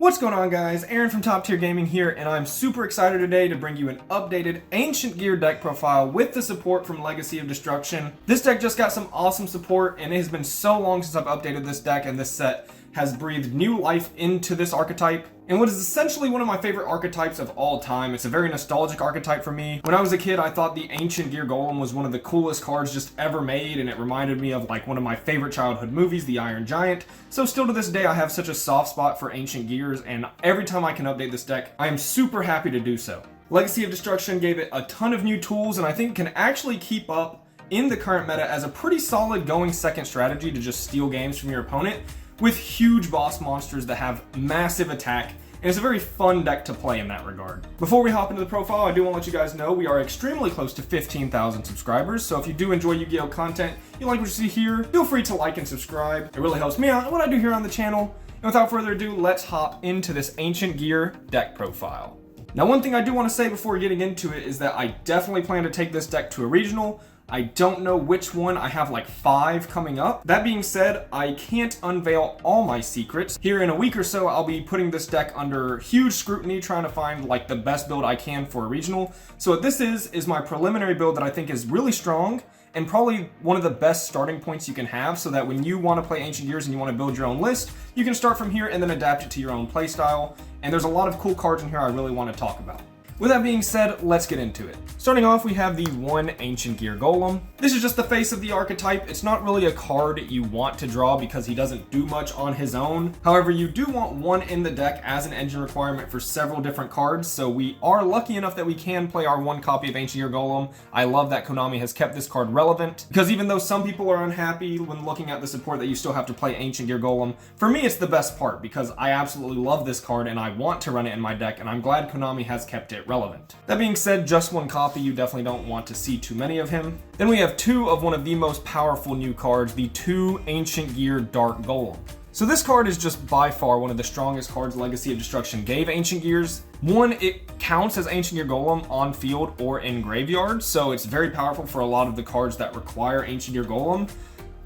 What's going on, guys? Aaron from Top Tier Gaming here, and I'm super excited today to bring you an updated Ancient Gear deck profile with the support from Legacy of Destruction. This deck just got some awesome support, and it has been so long since I've updated this deck, and this set has breathed new life into this archetype. And what is essentially one of my favorite archetypes of all time. It's a very nostalgic archetype for me. When I was a kid, I thought the Ancient Gear Golem was one of the coolest cards just ever made, and it reminded me of like one of my favorite childhood movies, The Iron Giant. So still to this day, I have such a soft spot for Ancient Gears, and every time I can update this deck, I am super happy to do so. Legacy of Destruction gave it a ton of new tools, and I think it can actually keep up in the current meta as a pretty solid going second strategy to just steal games from your opponent, with huge boss monsters that have massive attack, and it's a very fun deck to play in that regard. Before we hop into the profile, I do want to let you guys know we are extremely close to 15,000 subscribers, so if you do enjoy Yu-Gi-Oh! Content, you like what you see here, feel free to like and subscribe. It really helps me out and what I do here on the channel. And without further ado, let's hop into this Ancient Gear deck profile. Now, one thing I do want to say before getting into it is that I definitely plan to take this deck to a regional. I don't know which one. I have like 5 coming up. That being said, I can't unveil all my secrets. Here in a week or so, I'll be putting this deck under huge scrutiny, trying to find like the best build I can for a regional. So what this is my preliminary build that I think is really strong and probably one of the best starting points you can have, so that when you want to play Ancient Gears and you want to build your own list, you can start from here and then adapt it to your own playstyle. And there's a lot of cool cards in here I really want to talk about. With that being said, let's get into it. Starting off, we have the one Ancient Gear Golem. This is just the face of the archetype. It's not really a card you want to draw because he doesn't do much on his own. However, you do want one in the deck as an engine requirement for several different cards, so we are lucky enough that we can play our one copy of Ancient Gear Golem. I love that Konami has kept this card relevant, because even though some people are unhappy when looking at the support that you still have to play Ancient Gear Golem, for me it's the best part because I absolutely love this card and I want to run it in my deck, and I'm glad Konami has kept it relevant. That being said, just one copy, you definitely don't want to see too many of him. Then we have 2 of one of the most powerful new cards, the 2 Ancient Gear Dark Golem. So this card is just by far one of the strongest cards Legacy of Destruction gave Ancient Gears. One, it counts as Ancient Gear Golem on field or in graveyard, so it's very powerful for a lot of the cards that require Ancient Gear Golem.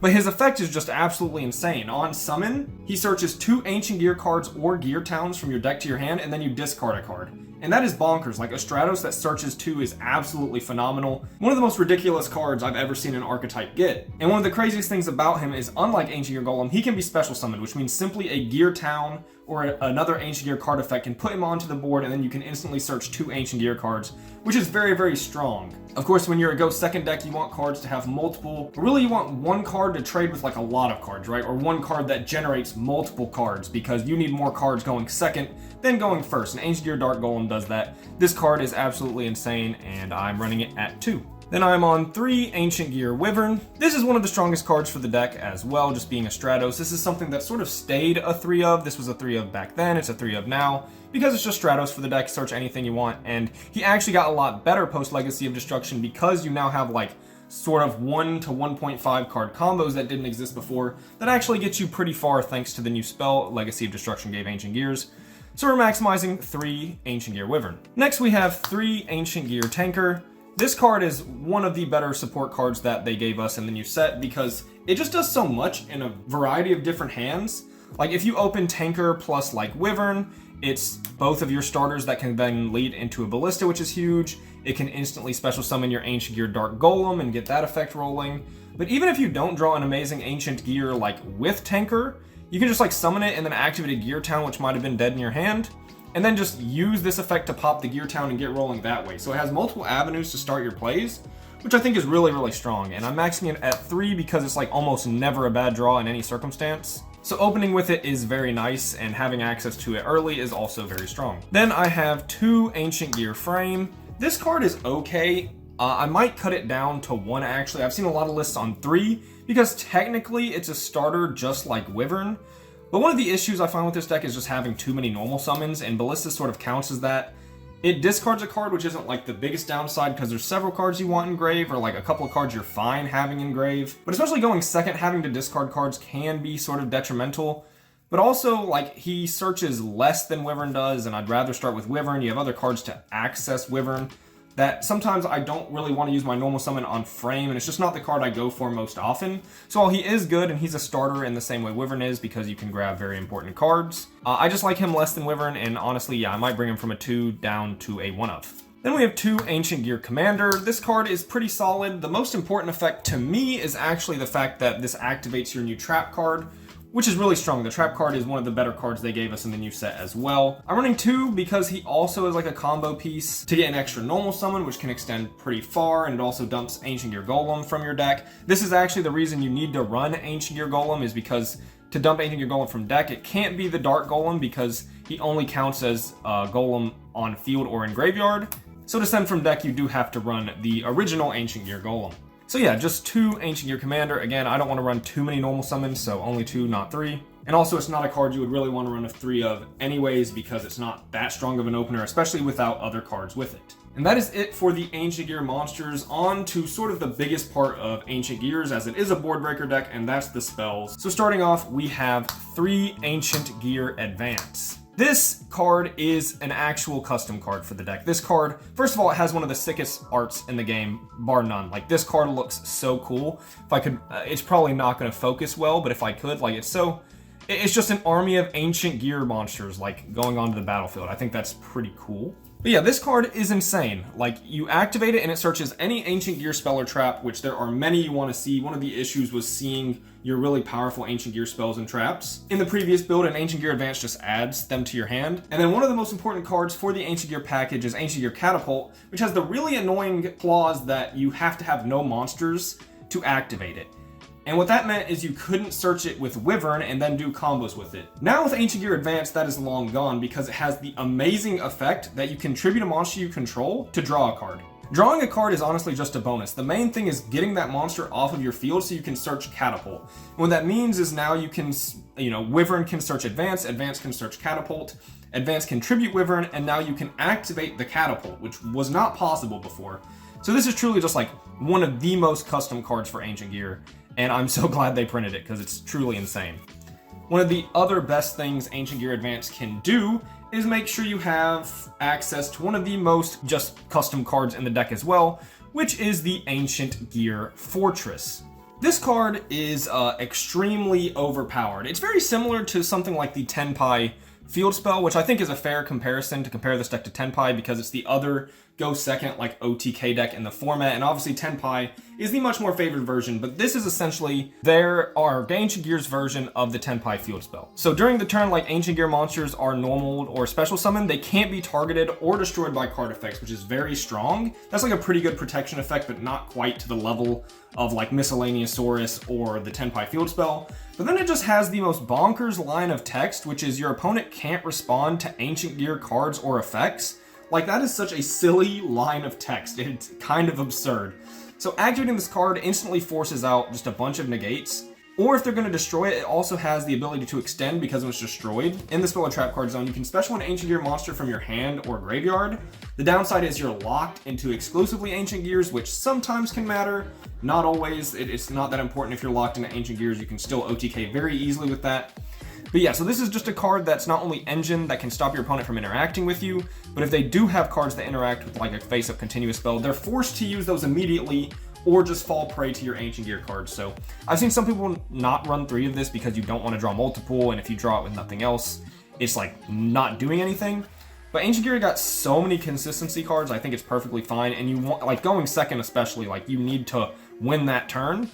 But his effect is just absolutely insane. On summon, he searches 2 Ancient Gear cards or Gear Towns from your deck to your hand, and then you discard a card. And that is bonkers. Like, a Stratos that searches 2 is absolutely phenomenal. One of the most ridiculous cards I've ever seen an archetype get. And one of the craziest things about him is, unlike Ancient Gear Golem, he can be special summoned, which means simply a Gear Town or another Ancient Gear card effect can put him onto the board, and then you can instantly search 2 Ancient Gear cards, which is very, very strong. Of course, when you're a Go second deck, you want cards to have multiple, but really you want one card to trade with like a lot of cards, right? Or one card that generates multiple cards, because you need more cards going second than going first. And Ancient Gear Dark Golem does that. This card is absolutely insane, and I'm running it at 2. Then I'm on 3 Ancient Gear Wyvern. This is one of the strongest cards for the deck as well, just being a Stratos. This is something that sort of stayed a 3 of. This was a 3 of back then, it's a 3 of now, because it's just Stratos for the deck, search anything you want. And he actually got a lot better post Legacy of Destruction, because you now have like sort of 1 to 1.5 card combos that didn't exist before, that actually gets you pretty far thanks to the new spell Legacy of Destruction gave Ancient Gears. So we're maximizing 3 Ancient Gear Wyvern. Next we have 3 Ancient Gear Tanker. This card is one of the better support cards that they gave us in the new set, because it just does so much in a variety of different hands. Like, if you open Tanker plus like Wyvern, it's both of your starters that can then lead into a Ballista, which is huge. It can instantly special summon your Ancient Gear Dark Golem and get that effect rolling. But even if you don't draw an amazing Ancient Gear like with Tanker, you can just like summon it and then activate a Gear Town, which might have been dead in your hand, and then just use this effect to pop the Gear Town and get rolling that way. So it has multiple avenues to start your plays, which I think is really, really strong. And I'm maxing it at 3 because it's like almost never a bad draw in any circumstance. So opening with it is very nice, and having access to it early is also very strong. Then I have 2 Ancient Gear Frame. This card is okay. I might cut it down to 1 actually. I've seen a lot of lists on 3 because technically it's a starter just like Wyvern. But one of the issues I find with this deck is just having too many normal summons, and Ballista sort of counts as that. It discards a card, which isn't like the biggest downside, because there's several cards you want in grave, or like a couple of cards you're fine having in grave. But especially going second, having to discard cards can be sort of detrimental. But also, like, he searches less than Wyvern does, and I'd rather start with Wyvern. You have other cards to access Wyvern. that sometimes I don't really want to use my normal summon on frame, and it's just not the card I go for most often. So while he is good, and he's a starter in the same way Wyvern is, because you can grab very important cards, I just like him less than Wyvern, and honestly, yeah, I might bring him from a 2 down to a 1 of. Then we have 2 Ancient Gear Commander. This card is pretty solid. The most important effect to me is actually the fact that this activates your new trap card, which is really strong. The trap card is one of the better cards they gave us in the new set as well. I'm running 2 because he also is like a combo piece to get an extra normal summon, which can extend pretty far, and it also dumps Ancient Gear Golem from your deck. This is actually the reason you need to run Ancient Gear Golem, is because to dump Ancient Gear Golem from deck, it can't be the Dark Golem because he only counts as Golem on field or in graveyard. So to send from deck, you do have to run the original Ancient Gear Golem. So yeah, just 2 Ancient Gear Commander. Again, I don't want to run too many normal summons, so only 2, not 3. And also, it's not a card you would really want to run a 3 of anyways, because it's not that strong of an opener, especially without other cards with it. And that is it for the Ancient Gear monsters. On to sort of the biggest part of Ancient Gears, as it is a board breaker deck, and that's the spells. So starting off, we have 3 Ancient Gear Advance. This card is an actual custom card for the deck. This card, first of all, it has one of the sickest arts in the game, bar none. Like, this card looks so cool. If I could, it's probably not going to focus well, but if I could, like, it's just an army of Ancient Gear monsters, like, going onto the battlefield. I think that's pretty cool. But yeah, this card is insane. Like, you activate it and it searches any Ancient Gear spell or trap, which there are many you want to see. One of the issues was seeing your really powerful Ancient Gear spells and traps. In the previous build, an Ancient Gear Advance just adds them to your hand. And then one of the most important cards for the Ancient Gear package is Ancient Gear Catapult, which has the really annoying clause that you have to have no monsters to activate it. And what that meant is you couldn't search it with Wyvern and then do combos with it. Now with Ancient Gear Advance, that is long gone because it has the amazing effect that you contribute a monster you control to draw a card. Drawing a card is honestly just a bonus. The main thing is getting that monster off of your field so you can search Catapult. And what that means is now you can, Wyvern can search Advance, Advance can search Catapult, Advance can tribute Wyvern, and now you can activate the Catapult, which was not possible before. So this is truly just like one of the most custom cards for Ancient Gear, and I'm so glad they printed it because it's truly insane. One of the other best things Ancient Gear Advance can do is make sure you have access to one of the most just custom cards in the deck as well, which is the Ancient Gear Fortress. This card is extremely overpowered. It's very similar to something like the Tenpai field spell, which I think is a fair comparison to compare this deck to Tenpai because it's the other go second like OTK deck in the format, and obviously Tenpai is the much more favored version, but this is essentially our Ancient Gear's version of the Tenpai field spell. So during the turn, like Ancient Gear monsters are normal or special summon, they can't be targeted or destroyed by card effects, which is very strong. That's like a pretty good protection effect, but not quite to the level of like Miscellaneousaurus or the Tenpai field spell. But then it just has the most bonkers line of text, which is your opponent can't respond to Ancient Gear cards or effects. Like, that is such a silly line of text. It's kind of absurd. So activating this card instantly forces out just a bunch of negates. Or if they're going to destroy it, it also has the ability to extend because it was destroyed. In the spell or trap card zone, you can special an Ancient Gear monster from your hand or graveyard. The downside is you're locked into exclusively Ancient Gears, which sometimes can matter. Not always. It's not that important if you're locked into Ancient Gears. You can still OTK very easily with that. But yeah, so this is just a card that's not only engine that can stop your opponent from interacting with you, but if they do have cards that interact with like a face-up continuous spell, they're forced to use those immediately or just fall prey to your Ancient Gear cards. So I've seen some people not run 3 of this because you don't want to draw multiple, and if you draw it with nothing else, it's like not doing anything. But Ancient Gear got so many consistency cards, I think it's perfectly fine, and you want, like going second especially, like you need to win that turn.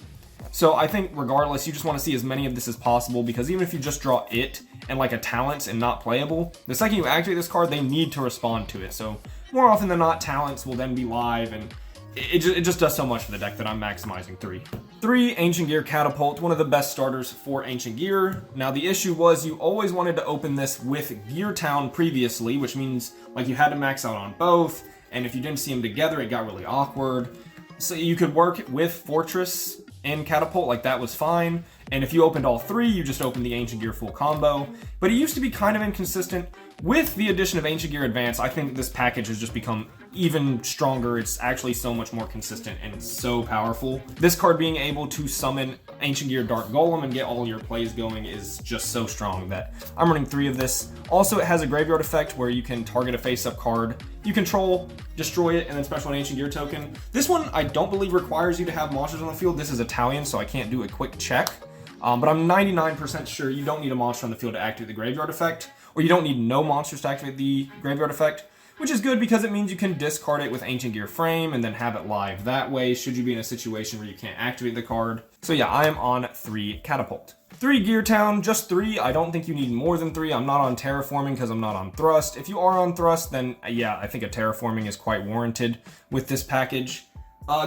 So I think regardless, you just want to see as many of this as possible, because even if you just draw it and like a talents and not playable, the second you activate this card, they need to respond to it. So more often than not, talents will then be live, and it just does so much for the deck that I'm maximizing 3. 3, Ancient Gear Catapult, one of the best starters for Ancient Gear. Now the issue was you always wanted to open this with Gear Town previously, which means like you had to max out on both, and if you didn't see them together, it got really awkward. So you could work with Fortress and Catapult, like that was fine. And if you opened all 3, you just opened the Ancient Gear full combo. But it used to be kind of inconsistent With the addition of Ancient Gear Advance, I think this package has just become even stronger. It's actually so much more consistent and so powerful. This card being able to summon Ancient Gear Dark Golem and get all your plays going is just so strong that I'm running 3 of this. Also, it has a graveyard effect where you can target a face-up card, you control, destroy it, and then special an Ancient Gear token. This one I don't believe requires you to have monsters on the field. This is Italian, so I can't do a quick check. But I'm 99% sure you don't need a monster on the field to activate the graveyard effect, or you don't need no monsters to activate the graveyard effect, which is good because it means you can discard it with Ancient Gear Frame and then have it live that way should you be in a situation where you can't activate the card. So yeah, I am on 3 Catapult. 3 Gear Town, just 3. I don't think you need more than 3. I'm not on Terraforming because I'm not on Thrust. If you are on Thrust, then yeah, I think a Terraforming is quite warranted with this package.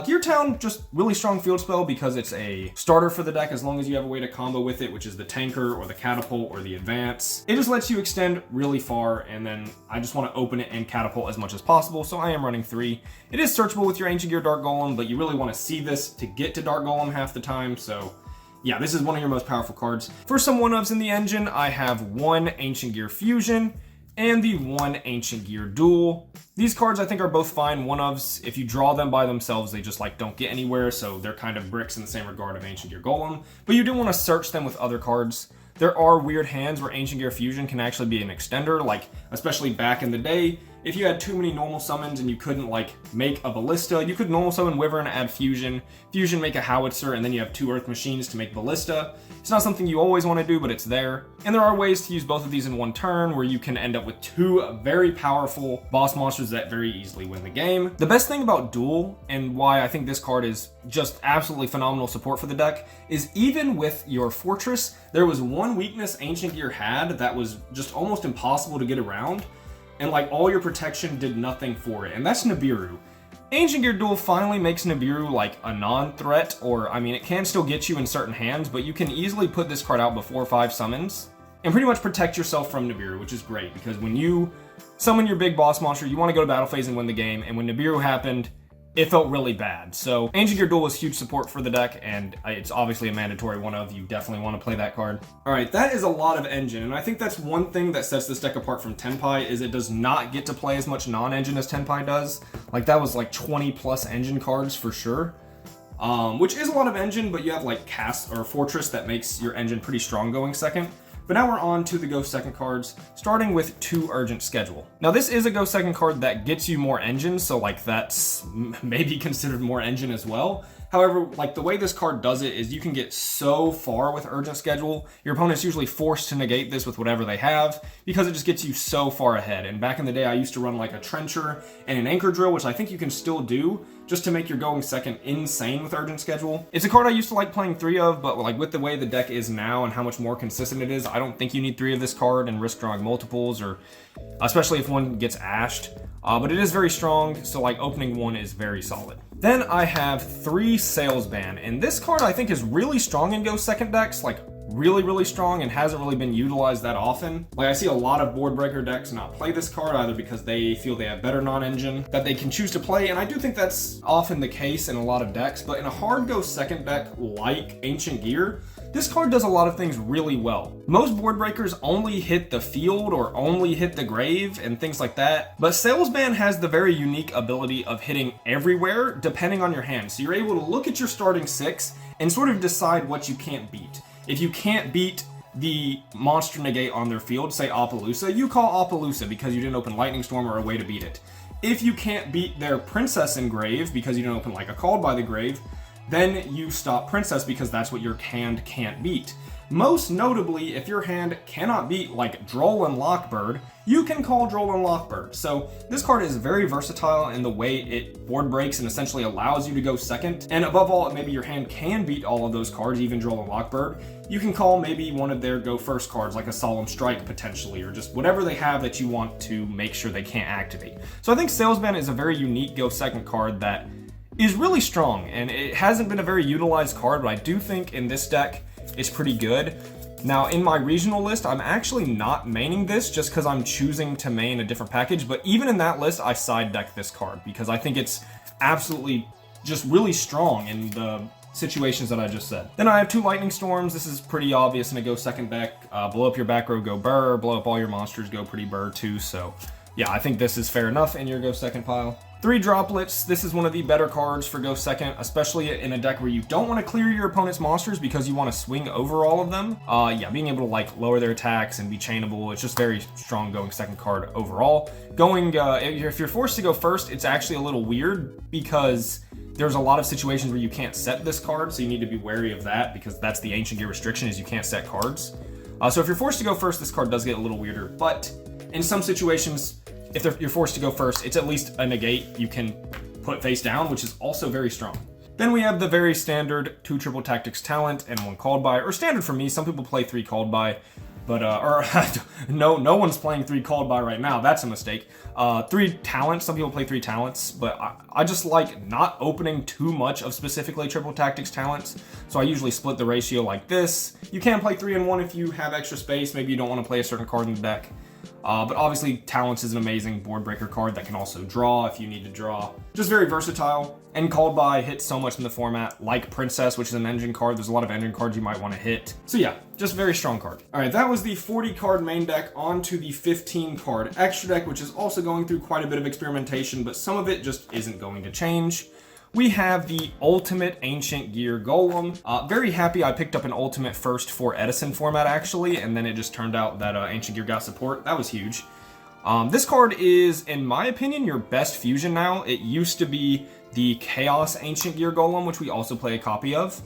Gear Town, just really strong field spell because it's a starter for the deck as long as you have a way to combo with it, which is the Tanker or the Catapult or the Advance. It just lets you extend really far, and then I just want to open it and Catapult as much as possible, so I am running 3. It is searchable with your Ancient Gear Dark Golem, but you really want to see this to get to Dark Golem half the time, so yeah, this is one of your most powerful cards. For some 1-ofs in the engine, I have 1 Ancient Gear Fusion and the 1 Ancient Gear Duel. These cards I think are both fine 1-ofs. If you draw them by themselves, they just like don't get anywhere, so they're kind of bricks in the same regard of Ancient Gear Golem. But you do want to search them with other cards. There are weird hands where Ancient Gear Fusion can actually be an extender, like especially back in the day. If you had too many normal summons and you couldn't like make a Ballista, you could normal summon Wyvern, add Fusion, Fusion make a Howitzer, and then you have 2 Earth Machines to make Ballista. It's not something you always want to do, but it's there. And there are ways to use both of these in one turn where you can end up with 2 very powerful boss monsters that very easily win the game. The best thing about Duel, and why I think this card is just absolutely phenomenal support for the deck, is even with your Fortress, there was one weakness Ancient Gear had that was just almost impossible to get around. And like all your protection did nothing for it, and that's Nibiru. Ancient Gear Duel finally makes Nibiru like a non-threat, or I mean it can still get you in certain hands, but you can easily put this card out before 5 summons and pretty much protect yourself from Nibiru, which is great because when you summon your big boss monster, you want to go to battle phase and win the game, and when Nibiru happened, it felt really bad. So Ancient Gear Duel is huge support for the deck, and it's obviously a mandatory 1-of. You definitely want to play that card. All right, that is a lot of engine, and I think that's one thing that sets this deck apart from Tenpai is it does not get to play as much non-engine as Tenpai does. Like that was like 20 plus engine cards for sure, which is a lot of engine, but you have like Cast or Fortress that makes your engine pretty strong going second. But now we're on to the Go Second cards, starting with 2 Urgent Schedule. Now this is a Go Second card that gets you more engine, so like that's maybe considered more engine as well. However, like the way this card does it is you can get so far with Urgent Schedule, your opponent's usually forced to negate this with whatever they have because it just gets you so far ahead. And back in the day, I used to run like a Trencher and an Anchor Drill, which I think you can still do, just to make your going second insane with Urgent Schedule. It's a card I used to like playing 3 of, but like with the way the deck is now and how much more consistent it is, I don't think you need 3 of this card and risk drawing multiples, or especially if one gets ashed. But it is very strong, so like opening 1 is very solid. Then I have 3 Salesman, and this card I think is really strong in Go Second decks, like really strong, and hasn't really been utilized that often. Like I see a lot of board breaker decks not play this card either because they feel they have better non-engine that they can choose to play, and I do think that's often the case in a lot of decks, but in a hard Go Second deck like Ancient Gear, this card does a lot of things really well. Most board breakers only hit the field or only hit the grave and things like that, but Salesman has the very unique ability of hitting everywhere depending on your hand. So you're able to look at your starting 6 and sort of decide what you can't beat. If you can't beat the monster negate on their field, say Appaloosa, you call Appaloosa because you didn't open Lightning Storm or a way to beat it. If you can't beat their Princess in grave because you didn't open like a Called by the Grave, then you stop Princess because that's what your hand can't beat. Most notably, if your hand cannot beat like Droll and Lockbird, you can call Droll and Lockbird. So this card is very versatile in the way it board breaks and essentially allows you to go second. And above all, maybe your hand can beat all of those cards, even Droll and Lockbird. You can call maybe one of their go first cards like a Solemn Strike potentially, or just whatever they have that you want to make sure they can't activate. So I think Salesman is a very unique go second card that is really strong, and it hasn't been a very utilized card, but I do think in this deck it's pretty good. Now in my regional list, I'm actually not maining this just because I'm choosing to main a different package, but even in that list, I side deck this card because I think it's absolutely just really strong in the situations that I just said. Then I have 2 Lightning Storms. This is pretty obvious in a go second deck. Blow up your back row, go burr. Blow up all your monsters, go pretty burr too. So yeah, I think this is fair enough in your go second pile. 3 Droplets. This is one of the better cards for go second, especially in a deck where you don't want to clear your opponent's monsters because you want to swing over all of them. Yeah, being able to like lower their attacks and be chainable, it's just very strong going second card overall. If you're forced to go first, it's actually a little weird because there's a lot of situations where you can't set this card, so you need to be wary of that because that's the Ancient Gear restriction, is you can't set cards. So if you're forced to go first, this card does get a little weirder, but in some situations, if you're forced to go first, it's at least a negate you can put face down, which is also very strong. Then we have the very standard 2 Triple Tactics Talent and 1 Called By, or standard for me. Some people play 3 Called By, but no one's playing 3 Called By right now. That's a mistake. 3 Talents. Some people play 3 Talents, but I just like not opening too much of specifically Triple Tactics Talents. So I usually split the ratio like this. You can play 3 and 1 if you have extra space. Maybe you don't want to play a certain card in the deck. But obviously, Talents is an amazing board breaker card that can also draw if you need to draw. Just very versatile. And Called By hits so much in the format, like Princess, which is an engine card. There's a lot of engine cards you might want to hit. So yeah, just very strong card. All right, that was the 40 card main deck. On to the 15 card extra deck, which is also going through quite a bit of experimentation, but some of it just isn't going to change. We have the Ultimate Ancient Gear Golem. Very happy I picked up an Ultimate first for Edison format, actually, and then it just turned out that Ancient Gear got support. That was huge. This card is, in my opinion, your best fusion now. It used to be the Chaos Ancient Gear Golem, which we also play a copy of.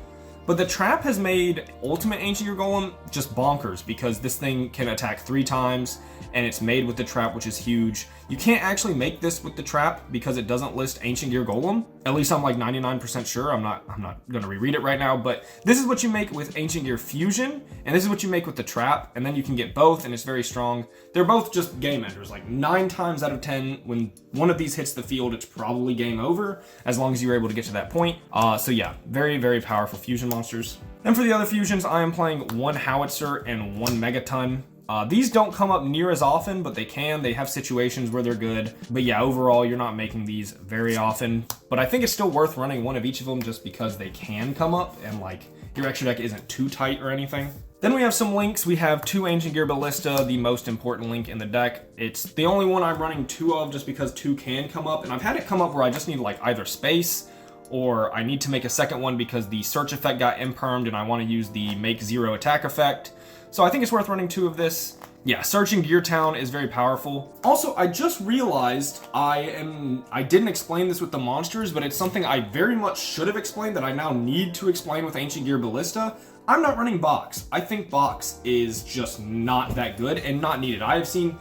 But the trap has made Ultimate Ancient Gear Golem just bonkers because this thing can attack 3 times and it's made with the trap, which is huge. You can't actually make this with the trap because it doesn't list Ancient Gear Golem. At least I'm like 99% sure. I'm not going to reread it right now, but this is what you make with Ancient Gear Fusion, and this is what you make with the trap, and then you can get both, and it's very strong. They're both just game enders. Like 9 times out of 10, when one of these hits the field, it's probably game over, as long as you're able to get to that point. So yeah, very, very powerful fusion monsters. And for the other fusions, I am playing 1 Howitzer and 1 Megaton. These don't come up near as often, but they can. They have situations where they're good. But yeah, overall, you're not making these very often. But I think it's still worth running one of each of them just because they can come up and like your extra deck isn't too tight or anything. Then we have some links. We have 2 Ancient Gear Ballista, the most important link in the deck. It's the only one I'm running 2 of just because 2 can come up. And I've had it come up where I just need like either space or I need to make a second one because the search effect got impermed and I want to use the make 0 attack effect. So I think it's worth running 2 of this. Yeah, searching Gear Town is very powerful. Also, I just realized I didn't explain this with the monsters, but it's something I very much should have explained that I now need to explain with Ancient Gear Ballista. I'm not running Box. I think Box is just not that good and not needed. I have seen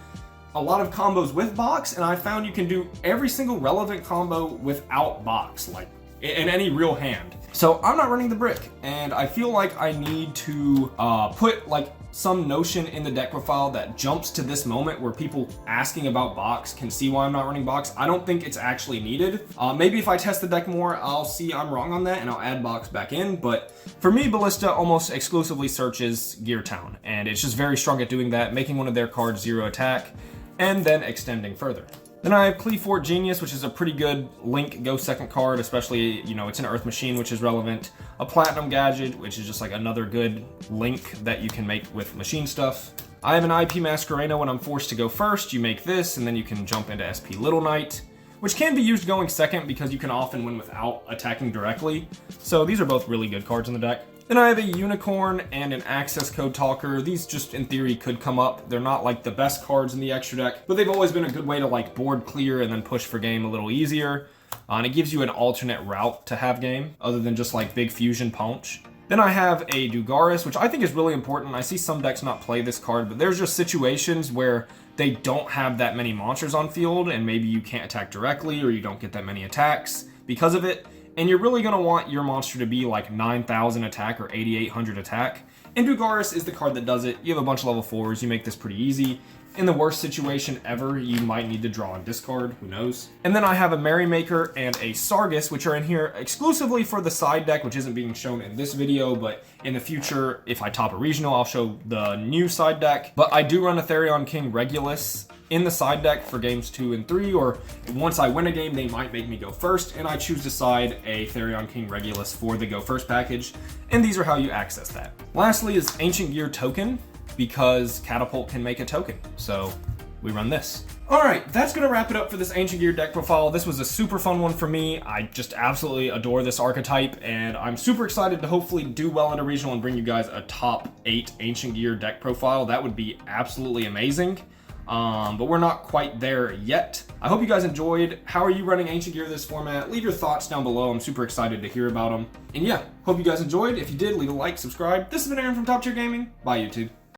a lot of combos with Box, and I found you can do every single relevant combo without Box, like in any real hand. So I'm not running the brick, and I feel like I need to put like some notion in the deck profile that jumps to this moment where people asking about Box can see why I'm not running Box. I don't think it's actually needed. Maybe if I test the deck more, I'll see I'm wrong on that and I'll add Box back in. But for me, Ballista almost exclusively searches Gear Town, and it's just very strong at doing that, making one of their cards 0 attack, and then extending further. Then I have Cleafort Genius, which is a pretty good link go second card, especially, you know, it's an Earth Machine, which is relevant. A Platinum Gadget, which is just like another good link that you can make with machine stuff. I have an IP Masquerena. When I'm forced to go first, you make this, and then you can jump into SP Little Knight, which can be used going second because you can often win without attacking directly. So these are both really good cards in the deck. Then I have a Unicorn and an Access Code Talker. These just in theory could come up. They're not like the best cards in the extra deck, but they've always been a good way to like board clear and then push for game a little easier. And it gives you an alternate route to have game other than just like big fusion punch. Then I have a Dugaris, which I think is really important. I see some decks not play this card, but there's just situations where they don't have that many monsters on field and maybe you can't attack directly or you don't get that many attacks because of it. And you're really going to want your monster to be like 9,000 attack or 8,800 attack. And Dugaris is the card that does it. You have a bunch of level 4s, you make this pretty easy. In the worst situation ever, you might need to draw and discard, who knows. And then I have a Merrymaker and a Sargus, which are in here exclusively for the side deck, which isn't being shown in this video, but in the future, if I top a regional, I'll show the new side deck. But I do run a Therion King Regulus in the side deck for games 2 and 3, or once I win a game, they might make me go first, and I choose to side a Therion King Regulus for the go first package, and these are how you access that. Lastly is Ancient Gear Token, because Catapult can make a token, so we run this. Alright, that's gonna wrap it up for this Ancient Gear deck profile. This was a super fun one for me. I just absolutely adore this archetype, and I'm super excited to hopefully do well in a regional and bring you guys a top 8 Ancient Gear deck profile. That would be absolutely amazing. But we're not quite there yet. I hope you guys enjoyed. How are you running Ancient Gear this format? Leave your thoughts down below. I'm super excited to hear about them. And yeah, hope you guys enjoyed. If you did, leave a like, subscribe. This has been Aaron from Top Tier Gaming. Bye, YouTube.